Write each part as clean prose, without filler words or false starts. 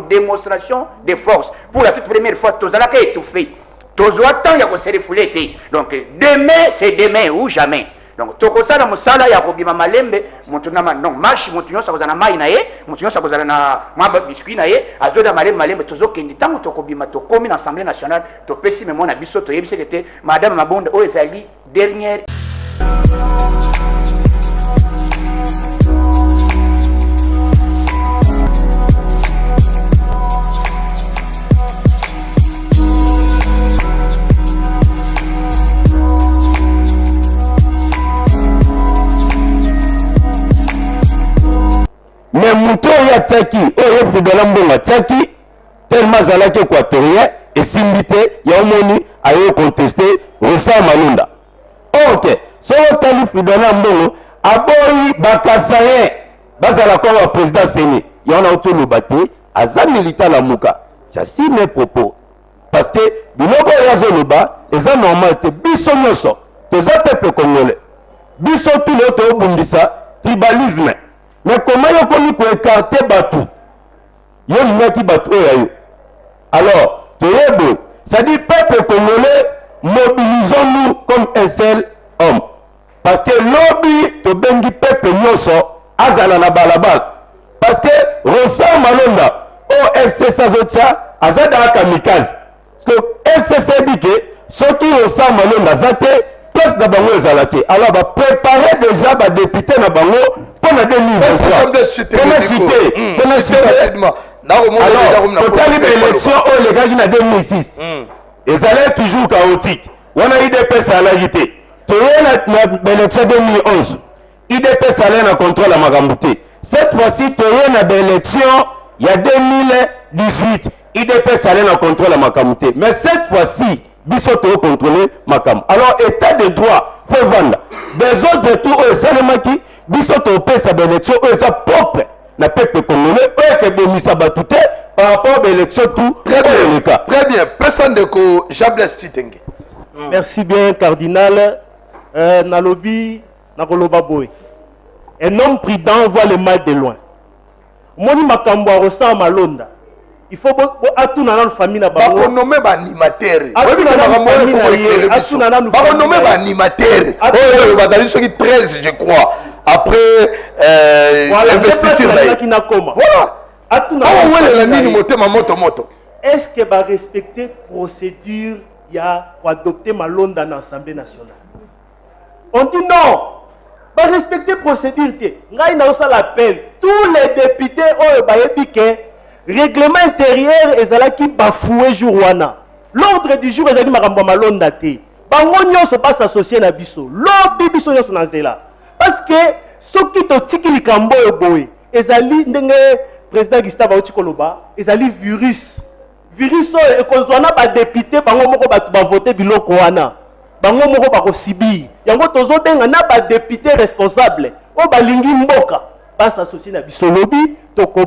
démonstration de force. Pour la toute première fois, tous allons étouffer. Tous attendent, il y a se refouler. Donc, demain, c'est demain ou jamais. Donc, tout ça, dans Moussala, il y a Robima Malembe, non, marche, Montignon, ça vous en a maï, Montignon, ça vous en a ma biscuit, Azoda Malembe, tout ça, qui est tant que Tokobima, to commune Assemblée nationale, to pessi, mais mon abisso, to yebise, était Madame Mabonde, Oezali, dernière. Mais Mouto ya Tsaki, Oye Fridolin Mbonga Tsaki, tellement Zalaki équatorien, et Simbité, Yaomoni, a eu contesté, Rosa Malunda. Ok, sur Tali Fridolin Mbonga, Aboyi Bakasaye, Bazala comme président Séné, il y en a autour le bâti, Azam militaire la Mouka. J'assume mes propos. Parce que, Biloko Yazo le bas, les gens normal, Bisso Nyoso, les peuple congolais, Bisso tout l'autre Bundisa, tribalisme. Mais comment il a connu qu'on écarté Batou? Il y a une qui Batou. Alors, ça dit peuple congolais, mobilisons-nous comme un seul homme. Parce que lobby de Bengi peuple Nyoso, Azala na balabal. Parce que Rosa Malonda, OFC Sazotia, Azada Kamikaze. Parce que FCC dit que ceux qui Rosa Malonda Zate, place de Bango Zalate. Alors, va préparer déjà les députés na Bango. On a des niveaux. On a cité. Alors, total élection, les gars qui ont 2006. Ils allaient toujours chaotiques. On a eu des PSA à la guité. Tu as l'élection 2011. IDPS allait dans le contrôle à Magambouté. Cette fois-ci, tu as eu l'élection, il y a 2018. IDPS allait dans le contrôle à Magambouté. Mais cette fois-ci, Bissot a contrôlé Makam. Alors, état de droit, il faut vendre. Des autres tours, c'est qui Bissot au PSA d'élection, eux, ça propre. Na peuple congolais, eux, qui ont mis ça batouté par rapport à l'élection tout. Très bien. Très bien. Personne de ko Jablès Titenge. Merci bien, cardinal. Nalobi, Nakoloba Boy. Un homme prudent voit le mal de loin. Moni Makambo a Rosa Malonda. Il faut atuna na famille na bango. Ba nommer ba animateur. Atuna na ba nommer ba animateur. Oh, ba dali soki 13 je crois. Après investiture là. Voilà. Atuna. Ah ouais la nini motema moto. Est-ce que va respecter procédure ya pour adopter Malonda dans l'Assemblée nationale? On dit non. Va respecter procédure té. Ngai na osa l'appel. Tous les députés ont bayebi que règlement intérieur ezalaki bafoué jour wana. L'ordre du jour ezali makambo Malonda té. Bango nyonso pas s'associer na biso. Lobi biso nyonso na nzela. Parce que soki to tiki likambo boye ezali ndenge président Gustave Aouti Koloba ezali virus oyo ekozwana ba député bango moko batu ba voter biloko wana. Bango moko ba ko sibi. Yango tozo benga na ba député responsable o balingi mboka pas s'associer na biso lobi toko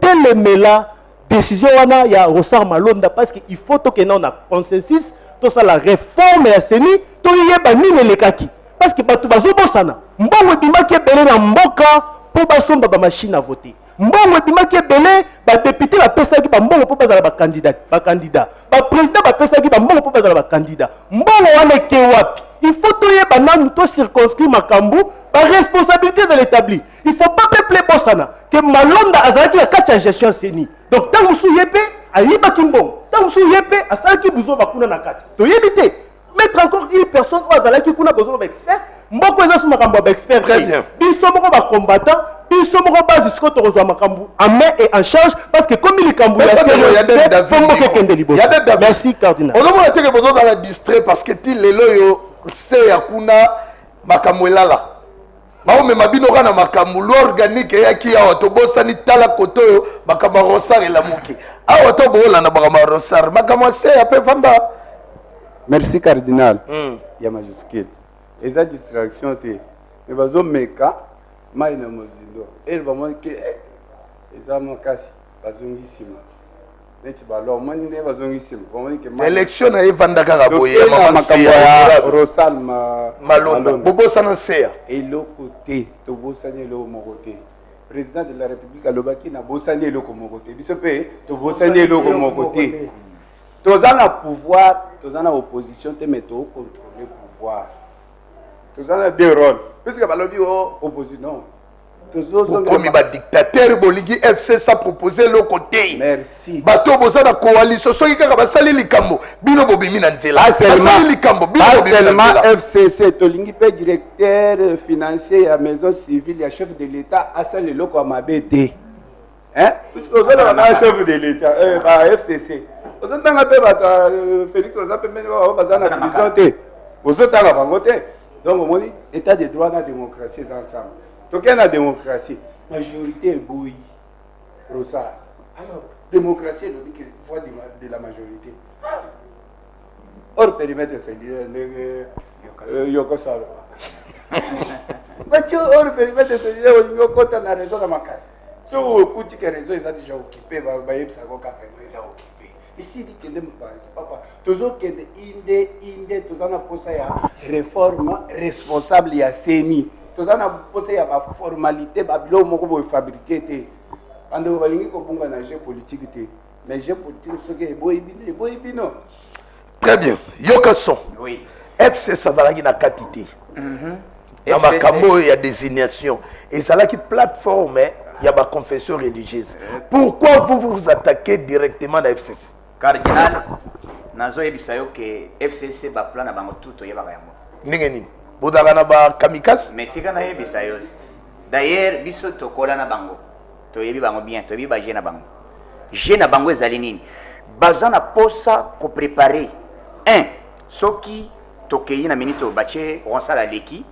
telemela décision wana ya Rosa Malonda parce que il faut que na consensus to ça la réforme ya seni to yeba nini lekaki parce que batu bazobosana mbongo bimaki ebele na mboka po basomba ba machine à voter mbongo bimaki ebele ba député ba pesaki ba mbongo po bazala ba candidat ba président ba pesaki ba mbongo po bazala ba candidat mbongo wana ke wapi il faut to yeba nanu to circonscrire makambu ba responsabilité de l'établi il faut pas peuple bosana que Malonda azalaki la kacha gestion seni donc tant musu yebe ayiba kimbongo tant musu yebe asalaki buzo bakuna na kati to yebite mettre encore une personne au azalaki kuna besoin ba expert mboko ezo makambo ba expert très bien biso moko ba combattant biso moko base ce que to rezo makambo en main et en charge parce que comme il kambu ya David merci cardinal on a été besoin dans la distrait parce que ti lelo yo c'est yakuna makambo elala Maome mabino kana makambo organique yaki ya otobosani tala koto makambo rosar elamuki awa to bola na makambo rosar makambo se ape fanda. Merci cardinal. Ya majuscule. Eza distraction te. Mais bazo meka mai na mozindo. El ba mo ke eza mo kasi bazongisima. Neti ba lo mani ne bazongisima. Ba mo ke élection na evanda kaka boye makambo ya Rosal Malonda. Bobo sana sea. Et l'autre côté, to bosani lo mo côté. président de la République alobaki na bosani eloko moko te biso mpe tobosani eloko moko te toza na pouvoir toza na opposition te mais tocontrôle pouvoir toza na deux rôles puisque balobi o opposition comme ba dictateur bolingi FC ça proposer le côté merci bato boza na coalition soki kaka basali likambo bino bobimi na nzela basali likambo bino bobimi na nzela FCC tolingi pe directeur financier ya maison civile ya chef de l'état asali loko ya mabe te hein puisque ozala na chef de l'état ba FCC ozotanga pe bata Félix oza pe mene baza na prison te ozotanga bango te donc omoni état de droit na démocratie ensemble. Donc, il y a la démocratie. La majorité est bouillie. Trop ça. Alors, démocratie, c'est le voix de la majorité. Hors périmètre, c'est le Yoko Salo. Mais hors périmètre, c'est le Yoko Salo. On a raison dans ma casse. Si vous écoutez que raison, ils ont déjà occupé. Ils ont occupé. Ici, il y a papa. Toujours qu'il y a tous en a posé réforme responsable, il y a CENI. Tous en a posé la formalité, babilo moko boy fabriquer té. Ando balingi ko bunga na jeu politique té. Mais jeu politique ce que boy bino. Très bien. Yokason. Oui. FC Savaragi na quantité. Na makambo ya désignation. Et ça là qui plateforme il y a ma confession religieuse. Pourquoi vous attaquez directement à FCC? Cardinal nazo yebisa yo ke FCC ba plan na bango tuto yeba yango. Ndenge nini? Bodala na ba kamikaze? Mais tika na yebisa yo. D'ailleurs biso tokola na bango. To yebi bango bien, to yebi ba je na bango. Je na bango ezali nini? Bazana posa ko préparer. Un, soki tokei na minito bache on sala leki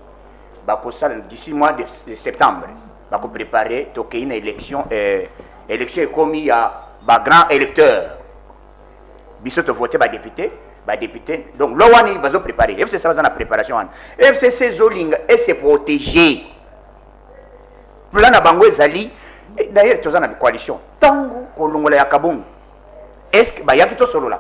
ba ko sala d'ici mois de septembre. Ba ko préparer tokei na élection élection komi ya ba grand électeur. Biso to voter ba député donc lo wani bazo préparer FCC baza na préparation wana FCC zolinga et se protéger plan na bango ezali d'ailleurs toza na coalition tango kolongola ya kabongo est-ce que ba yaki to solo là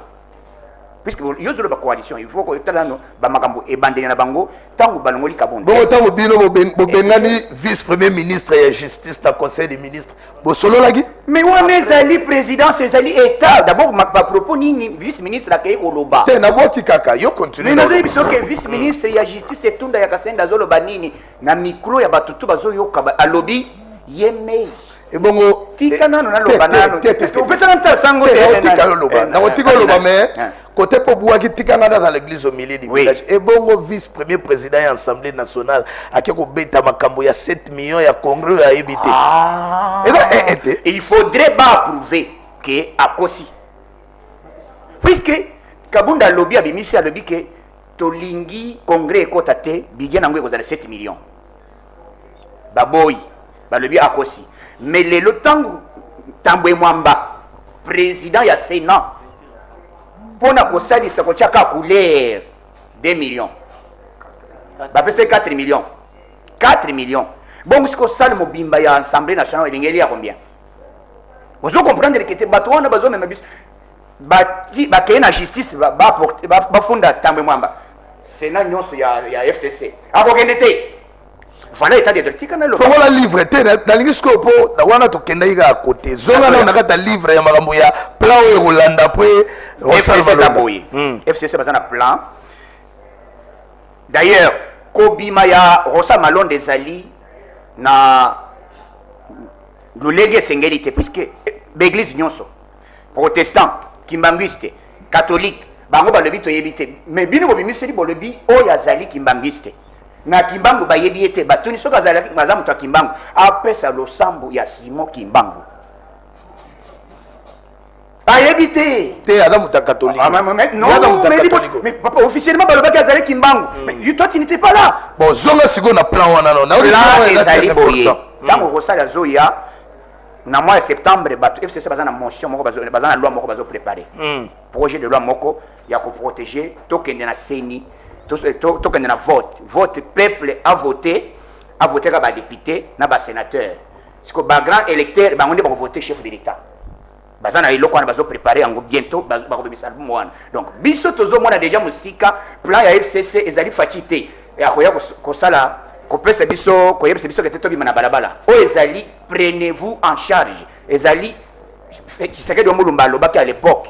puisque yo zolo ba coalition il faut que talano ba makambo e bandeli na bango tango balongoli kabongo bon tango bino bobengani vice premier ministre ya justice na conseil des ministres bo solo lagi mais wana ezali président ezali état d'abord ma propos ni vice ministre la kei koloba te na boki kaka yo continue mais nazo biso ke vice ministre ya justice etunda ya kasenda zolo banini na micro ya batutu bazo yoka alobi yeme et bongo tika nano na loba nano est-ce que vous pensez que sango tika loba na tika loba mais côté pour bouaki tika ngana dans l'église au milieu du village et bongo vice premier président de l'Assemblée nationale akeko beta makambo ya 7 millions ya congrès à éviter et il faudrait pas approuver que akosi puisque kabunda lobby abimisi a lobby que tolingi congrès ekotate bigena ngwe kozala 7 millions baboy ba lobby akosi mais le tango tambwe mwamba président ya Sénat pona kosalisa kochaka couleur 2 millions ba pese 4 millions 4 millions bon ce que sale mobimba ya Assemblée nationale elingeli ya combien vous comprendre que te bato wana bazo même bis ba kena justice ba funda tambwe mwamba Sénat nyonso ya FCC akokende te voilà état de droit kana lo faut la livre te na lingisko po na wana to kenda iga à côté zonga na nakata livre ya makambo ya plan o Rolanda pre FCC taboyi FCC bazana plan d'ailleurs kobima ya Rosa Malonde ezali na lolege sengeli te puisque l'église nyonso protestant kimbangiste catholique bango balobi to yebite mais bino bobimiseli bolobi o yazali kimbangiste na kimbangu bayebi ete batuni soka zalaki baza mutu kimbangu apesa losambo ya Simon Kimbangu bayebi te ada mutu catholique mais papa officiellement balobaki azali Kimbangu mais toi tu n'étais pas là bon zonga siko na plan wana non na ezali boye tango kosala zoya na mois de septembre bato FCC baza na motion moko baza na loi moko bazo préparer projet de loi moko ya ko protéger tokende na CENI tokende na vote peuple a voté ka ba député na ba sénateur parce que ba grand électeur ba ngonde ba voter chef de l'état bazana iloko na bazo préparer yango bientôt ba ko bimisa mwana donc biso tozo mona déjà musika plan ya FCC ezali facilité ya koya ko sala kopesa biso koyebisa biso kete tobima na balabala oyo ezali prenez-vous en charge ezali Tshisekedi wa Mulumba alobaki à l'époque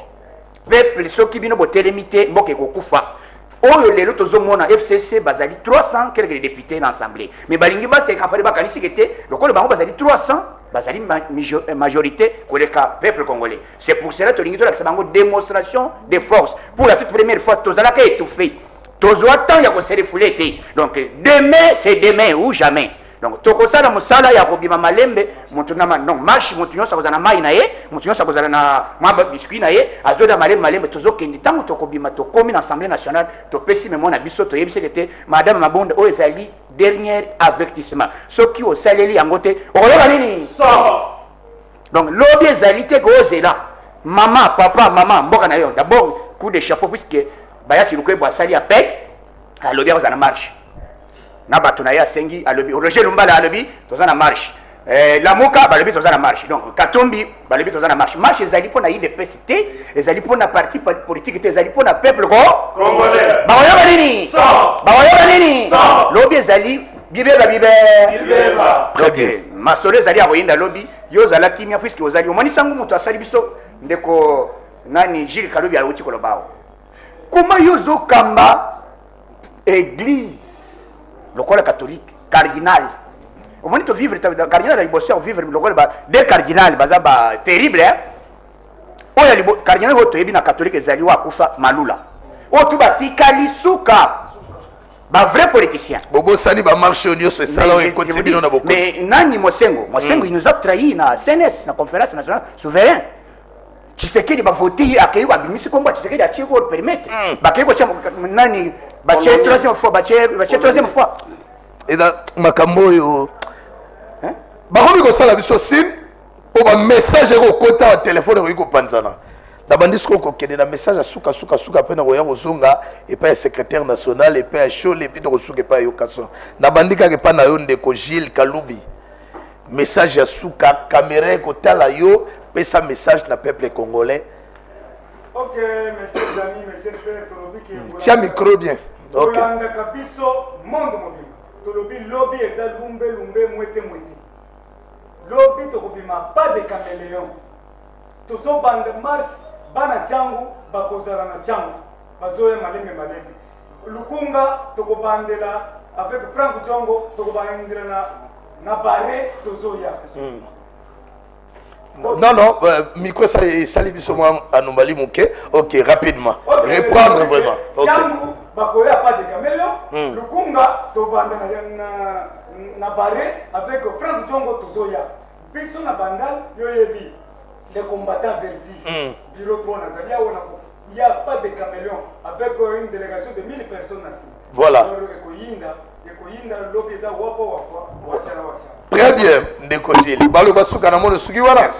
peuple soki bino botelemi te mboka ekokufa oyo lelo tozomona FCC bazali 300 quelques députés dans l'assemblée mais balingi baseka pale bakanisi kete lokolo bango bazali 300 bazali majorité koleka peuple congolais c'est pour cela tolingi tolakisa bango démonstration de force pour la toute première fois tozalaka étouffé tozwa temps ya koserefule te donc demain c'est demain ou jamais donc tokosala mosala ya kobima malembe mutu na non marche mutu nyonso akozala mai na ye mutu nyonso akozala na mwa biscuit na ye azoda malembe tozokende ntango tokobima tokomi na assemblée nationale topesi memo na biso toyebisi kete madame mabonde oyo ezali dernier avertissement soki osaleli yango te okoyoka nini donc lobi ezali te koozela mama papa mama mboka na yo d'abord coup de chapeau puisque bayati lukwebo asali appel alobi akozala na marche na bato na ye asengi alobi Roger Lumbala alobi toza na marche Lamuka balobi toza na marche donc Katumbi balobi toza na marche ezali mpona UDPS te ezali mpona parti politique te ezali mpona peuple congolais bakoyoka nini lobi ezali bibeba masolo ezali akoyinda lobi yo ozala kimia puisque ozali omonisango moto asali biso ndeko nani Gilles Kalobi awuti kolobao comment yo ozokamba église lokola catholique cardinal au moins to vivre cardinal ali bosser vivre lokola ba des cardinal baza ba terrible hein oya li cardinal voto yebi na catholique ezali wa kufa malula o tu batikali suka ba vrai politicien bobo sani ba marche nyonso esala oyo côté bino na boko mais nani Mosengo il nous a trahi na CNS na conférence nationale souverain Tshisekedi ba voter akayi ba bimisi kombo Tshisekedi a tiko permettre ba kayi ko nani ba troisième fois et da makambo yo hein ba hobi ko sala biso sim o ba message ko kota wa téléphone ko panzana da bandisco ko kede na message suka pena ko ya kozonga et pas secrétaire national et pas chole et puis to suka pas yo kaso na bandika ke pa na yo ndeko Gilles Kalubi message ya suka caméra ko tala yo pesa message na peuple congolais. Ok, messieurs amis, messieurs frères, tiens micro bien. Ok. Kabiso monde mobile. Tolobi lobby eza lumbe mwete. Lobby tokobima pas de caméléon. Tozo bande marche bana changu bakozala na changu. Bazoya malembe. Lukunga tokobandela avec Franck Djongo tokobandela na barre tozoya. Non, micro ça biso moi anomalie mouké. Ok, rapidement. Okay, reprendre vraiment. Ok. Changu bakoya pas de caméléon. Lukunga to banda na barré avec Franck Djongo tozoya. Biso na bandal yoyebi les combattants verdi. Bureau 3 nazalia on il y a pas de caméléon avec une délégation de 1000 personnes ici. Voilà. Très bien, ndeko Gilles. Baloba suka na mono suki wana.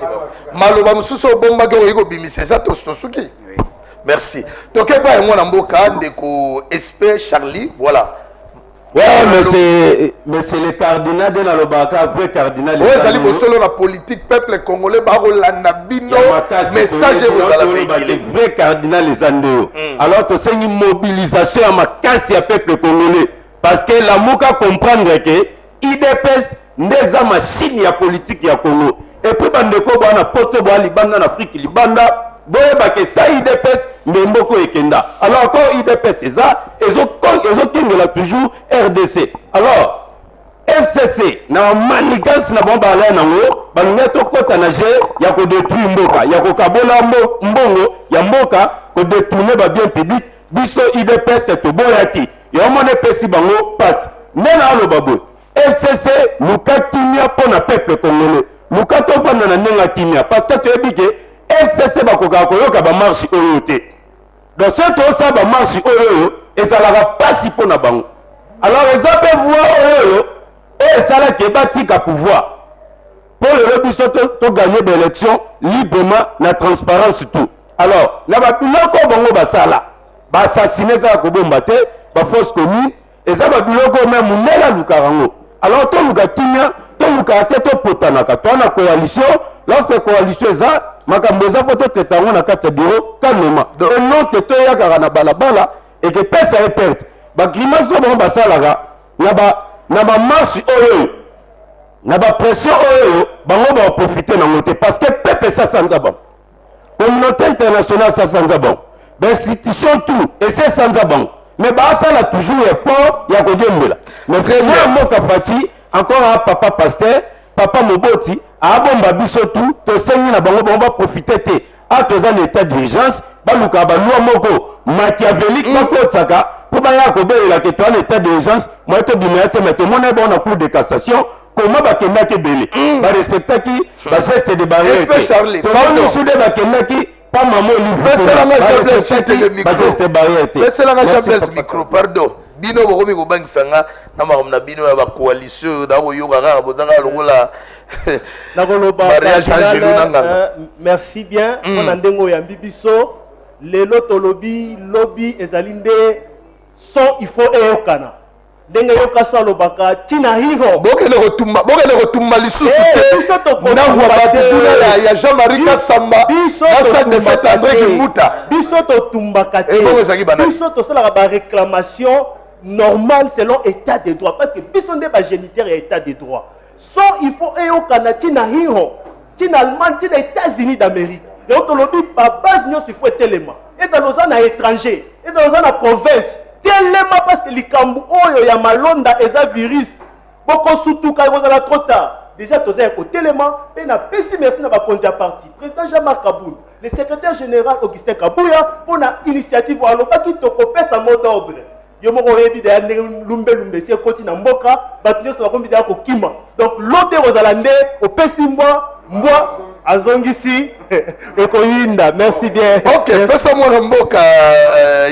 Maloba mususo bomba ke oyiko bimisa ça to suki. Merci. Toke pa ngona mboka ndeko SP Charlie, voilà. Ouais, mais c'est le cardinal de la Lobaka, vrai cardinal. Ouais, ça libre solo la politique peuple congolais baro la nabino message vous à la véhicule. Vrai cardinal les andéo. Alors que c'est une mobilisation à ma casse à peuple congolais parce que la mouka comprendre que IDPS n'est pas machine ya politique ya Congo. Et puis bandeko bana porte boa libanda en Afrique libanda boye ba que ça IDPS mboko ekenda. Alors quand IDPS c'est ça, ils ont toujours RDC. Alors FCC na manigance na bomba ala na ngo bangeto kota na je ya ko détruire mboka ya ko kabola mbongo ya mboka ko détourner ba bien public biso IDPS to boyaki ya mone pesi bango passe nena lo babo FCC luka kimia pona peuple congolais luka to vanda na nenga kimia parce que tu ebike FCC bakoka koyoka ba marche oyo te donc ce to ça ba marche oyo ezalaka pasi pona bango alors les appels voix oyo et ça là qui batika pouvoir pour le biso to gagner des élections librement na transparence tout alors na ba biloko bango basala ba assassiner ça ko bomba te ba fausse commune et ça ba biloko même munela lukarango alors to luka kimia to luka te to potanaka to na coalition lorsque coalition ça makambo za poto tetango na kata bureau calmement donc non te to ya na balabala et que pesa est perte ba grimace bango basala na ba na ba marche oyo na ba pression oyo bango ba profiter na ngote parce que peuple ça sans bon communauté internationale ça sans bon institution tout et c'est sans bon mais bah ça là toujours effort ya ko dembela mais vraiment moka fati encore un papa pasteur papa Moboti a bomba biso tout to sengi na bango ba profiter te a toza en état d'urgence ba luka ba loi moko machiavélique ba tsaka pour ba ya ko belela ke to en état d'urgence moi to bimete mais to mona ba na cour de cassation comment ba kenda ke belé ba respecta ki ba geste de barrière to ba soude ba kenda ki pas maman livre c'est la micro pardon bino bokomi ko bangisanga na makom na bino ya ba coalition da ko yoka ka bozanga lokola merci bien on a ndengo ya mbibiso lelo tolobi lobby ezalinde so il faut eyokana ndenge yoka so alobaka tina hiro bokende kotumba lisusu te ndangwa batuna ya Jean-Marie Kasamba na sa de fête André Kimuta biso totumbaka te biso tosalaka ba réclamation normale selon état de droit parce que biso nde ba géniteur ya état de droit so il faut eyokana tina hiro tina Allemagne tina États-Unis d'Amérique et tolobi ba base nyonso il faut etelema ezaloza na étranger ezaloza na province telema parce que likambu oyo ya malonda eza virus boko sutuka kozala trop tard déjà toza ko telema pe na pesi merci na bakonzi ya parti président Jean-Marc Kabound le secrétaire général Augustin Kabuya pour na initiative alobaki tokopesa mot d'ordre yo moko yebi da lumbe se koti na mboka batu nyonso bakombi da kokima donc lobe kozala nde opesi mbwa azongisi ekoyinda merci bien ok pesa mwana mboka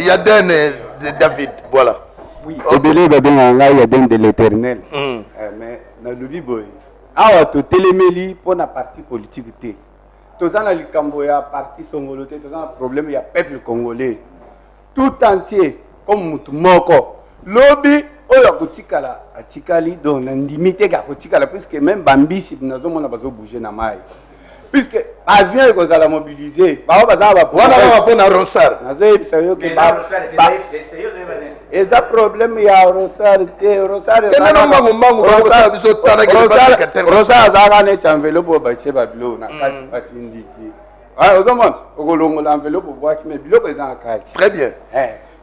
Yaden David voilà oui ebele babenga ngai Yaden de l'éternel mais na lobi boy awa to telemeli pour na parti politique te toza na likambo ya parti songolo te toza na problème ya peuple congolais tout entier comme mutu moko lobi oyo akotikala atikali donc na ndimi te akotikala puisque même bambisi nazomona bazo bouger na mai puisque avion ekozala mobilisé bao bazala wana bapona Ronsard nazoyebisa yo ke eza problème ya Ronsard te Ronsard azalaka neti enveloppe batie babilo na kati batindiki ozomona okolongola enveloppe obwaki mais biloko eza na kati très bien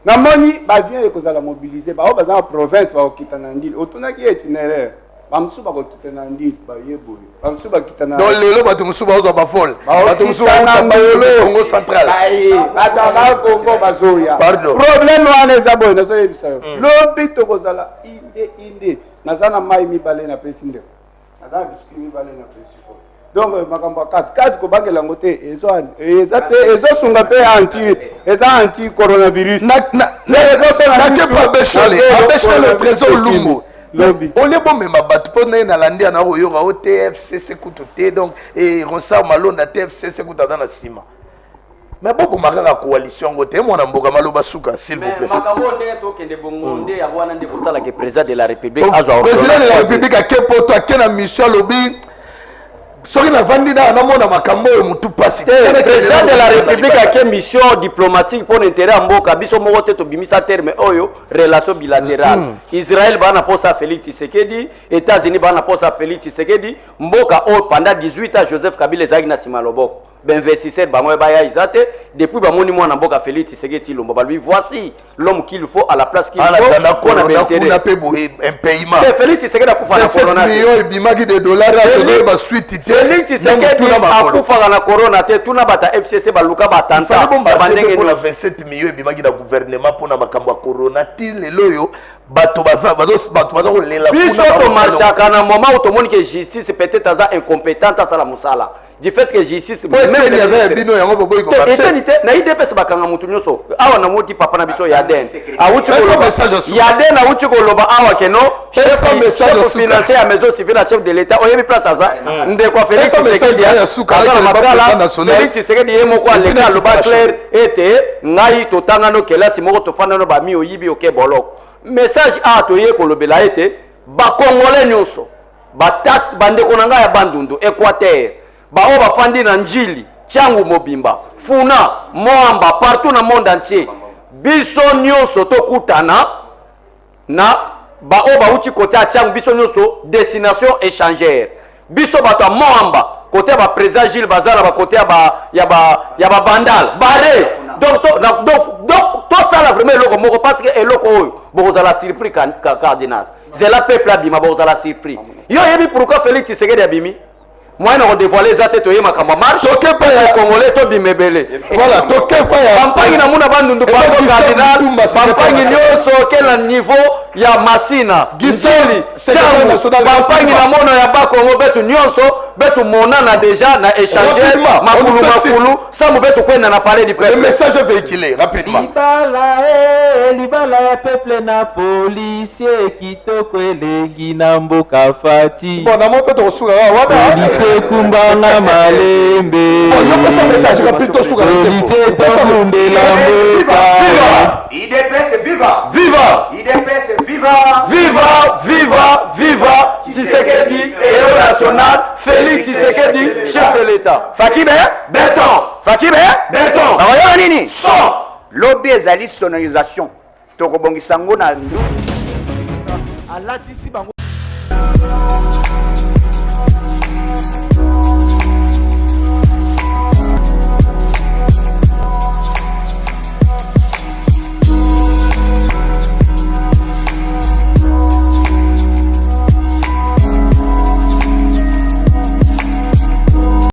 namoni bavion ekozala mobilisé bao baza na province bakokita na ndili otunaki itinéraire bamusu bakokita na ndili bayeboye bamusu bakita na donc lelo bato musu bazwa bafole bato musu bazwa Congo central bato aka Congo bazoya problème wana eza boye nazoyebisa yo lobi tokozala inde naza na mai mibale na pesi ndeko naza na biskuit mibale na pesi oyo donc makambo kasi kobangela yango te ezosunga mpe eza anti coronavirus abeshele trésor lumbu olie bomema bato mpo naye nalandi ya na koyoka o TFCC kutu te donc Ronsard malonda TFCC kutu aza na nsima mais boboma kaka coalition yango te mwana mboka maloba suka s'il vous plaît makambo ndenge tokende bongo nde yango wana nde kosalaka président de la république président de la république ake poto ake na mission alobi soki navandi na namona makambo oyo mutu pasi président de la république ake mission diplomatique pour intérêt ya mboka biso moko te tobimisa terme oyo relation bilatérale Israël bana posa Félix Tshisekedi États-Unis bana posa Félix Tshisekedi mboka oyo pendant 18 ans Joseph Kabila ezalaki na nsima loboko d'investisseurs bango baya izate depuis bamoni mwana mboka Félix Tshisekedi Lomba balbi voici l'homme qu'il faut à la place qu'il faut pour na intérêt un paiement Félix Tshisekedi akufa na corona millions ebimaki de dollars à ba suite te Félix Tshisekedi akufa na corona te tuna bata FCC baluka batanta bandenge pour 27 millions ebimaki na gouvernement pour na makambo ya corona ti lelo yo bato baza kolela biso tomashaka na moment où tomoni que justice peut-être aza incompétente asala musala du fait que justice na idps bakanga mutu nyonso awa na moti papa na biso Yaden Yaden awuti koloba awa keno chef financier ya maison civile na chef de l'état oyebi place aza ndeko Félix Tshisekedi Félix Tshisekedi ye moko aleka aloba clair ete ngai totangano kelasi moko tofandano bami oyibi oke boloko message a toye kolobela ete bakongole nyonso bandeko na ngai ya bandundu Équateur bao bafandi na njili Changu Mobimba Funa Moamba partout na monde entier biso nyonso tokutana na ba o ba uti côté atiang biso nyoso destination échangère biso bato a Moamba côté ba président Gilles Bazara ba côté ya ba bandal barré donc to ça vraiment eloko moko parce que eloko oyo boza la surpris cardinal c'est la peuple abima boza la surpris yo yebi pourquoi Félix Tshisekedi abimi moi on dévoiler za tête oyema kama marche toke pa ya congolais to bimebele voilà toke pa ya campagne na muna bandundu pa cardinal campagne nyoso quel niveau ya Masina Giseli campagne na mona ya ba Congo betu nyonso betu monana déjà na échanger makulu samu betu kwenda na parler du peuple. Le message est véhiculé rapidement. Libala ya peuple na policier kitoko elengi na mboka fati. Bon na mo peto osuka wana. Police kumbanga malembe. Yo pesa message rapide to suka. Police tokundela mboka. IDPS viva. Viva! IDPS viva. Viva, viva, viva Tshisekedi, héros national, Félix Tshisekedi, chef de l'État. Fatime Béton, Fatime béton, bakoyoka nini son. lobi ezali sonorisation tokobongisa ngo na ndu alatisi bango